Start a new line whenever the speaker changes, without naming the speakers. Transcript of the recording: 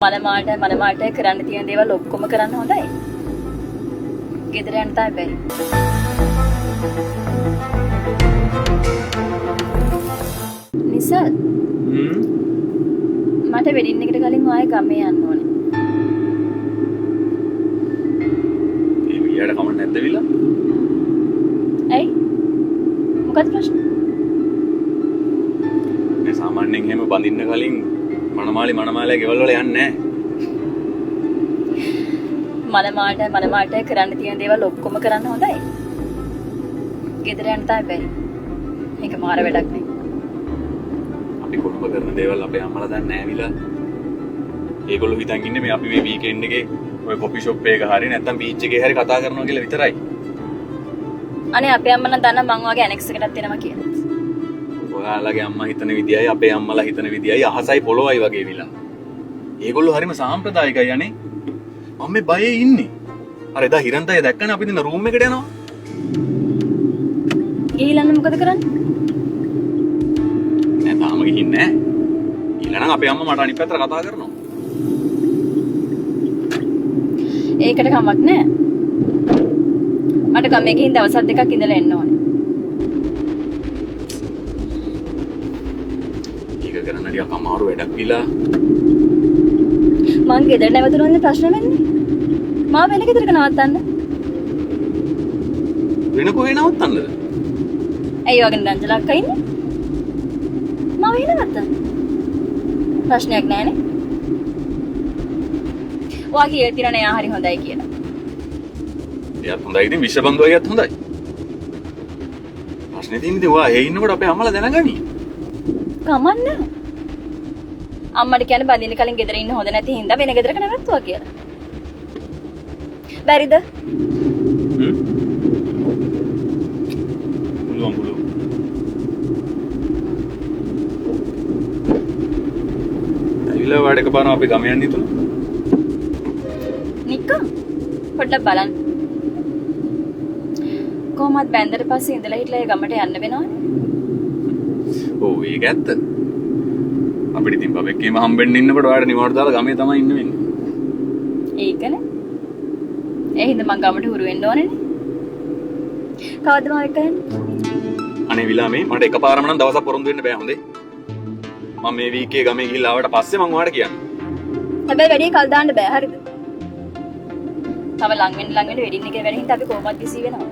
මනමාට කරන්න තියෙන දේවල් ඔක්කොම කරන්න හොඳයි. ගෙදර යන්න තමයි බැරි. නිසල්. මට වෙඩින් එකට කලින් ආයෙ ගමේ යන්න ඕනේ.
ඒ විදියට කමක් නැද්ද විලා?
ඇයි? මොකද ප්‍රශ්නේ?
මේ සාමාන්‍යයෙන් එහෙම බඳින්න කලින් මනමාලේ ගෙවල් වල යන්නේ නැහැ.
මනමාට කරන්න තියෙන දේවල් ඔක්කොම කරන්න හොඳයි. ගෙදර යන්න තමයි බැරි. මේක මාර වැඩක් නේ.
අපි කොහොම කරන දේවල් අපේ අම්මලා දන්නේ නැහැ විලා. ඒගොල්ලෝ හිතන් ඉන්නේ මේ අපි මේ වීකෙන්ඩ් එකේ ඔය කොපි ෂොප් එක හරි නැත්නම් බීච් එකේ හරි කතා කරනවා කියලා විතරයි.
අනේ අපේ අම්මලා දන්න මං වගේ ඇනෙක්ස් එකටත් එනවා කියලා.
ඔයාලගේ අම්මා හිතන විදියයි අපේ අම්මලා හිතන විදියයි අහසයි පොළොවයි වගේ විලා. ඒගොල්ලෝ හරිම සාම්ප්‍රදායිකයි අනේ. මම මේ බයේ ඉන්නේ. අර එදා හිරන්තය දැක්කනේ අපි දින රූම් එකට යනවා.
ඊළඟ මොකද කරන්නේ?
නෑ තාම ගිහින් නෑ. ඊළඟ අපේ අම්මා මට අනිත් පැත්තට කතා කරනවා.
ඒකට කමක් නෑ. මට ගමේ ගිහින් දවස් දෙකක් ඉඳලා එන්න ඕනේ.
ඒක කරන්න ටිකක් අමාරු වැඩක් විලා.
මං ගෙදර නැවතුනොත් ප්‍රශ්න වෙන්නේ. මාව වෙන ගෙදරක නවත්තන්න.
වෙන කොහේ නවත්තන්නද?
ඇයි වගේ රංජලා අක්කා ඉන්නේ? මාව එහෙ නවත්තන්න. ප්‍රශ්නයක් නෑනේ. ඔයා කියලා තියෙනවා එයා හරි හොඳයි කියලා.
එයාත් හොඳයි ඉතින් විශ්වබන්දු අයියත් හොඳයි. ප්‍රශ්නේ තියෙන්නේ ඉතින් ඔයා එහෙ ඉන්නකොට අපේ අම්මලා දැනගනි.
කමන්න. අම්මට කියන්නේ බඳින්න කලින් ගෙදර ඉන්න හොඳ නැති හින්දා වෙන ගෙදරක නැවතුවා කියලා. බැරිද?
පුළුවන්. ඇවිල්ලා වැඩක පානවා අපි ගම යන්න හිතුණා.
නිකන් පොඩ්ඩක් බලන්න. කොහොමද බැන්දට පස්සේ ඉඳලා හිටලා ඒ ගමට යන්න වෙනවනේ.
ඔව් ඒක ඇත්ත. අපිට ඉතින් බබෙක්ගේම හම්බෙන්න ඉන්නකොට ඔයාලට නිවාඩු දාලා ගමේ තමයි ඉන්න වෙන්නේ.
ඒකනේ. ඒ හින්දා මං ගමට හුරු වෙන්න ඕනේනේ. කවද්ද මාව එක්ක යන්නේ?
අනේ විලා මේ මට එකපාරම නම් දවසක් පොරොන්දු වෙන්න බෑ හොඳේ. මම මේ වීකේ ගමේ ගිහිල්ලා ආවට පස්සේ මං ඔයාලට කියන්නේ. හැබැයි
වැඩි කල් දාන්න බෑ හරිද? තව ලඟ වෙන්න වෙඩින් එකේ වැඩ හින්දා අපි කොහොමද බිසි වෙනවා.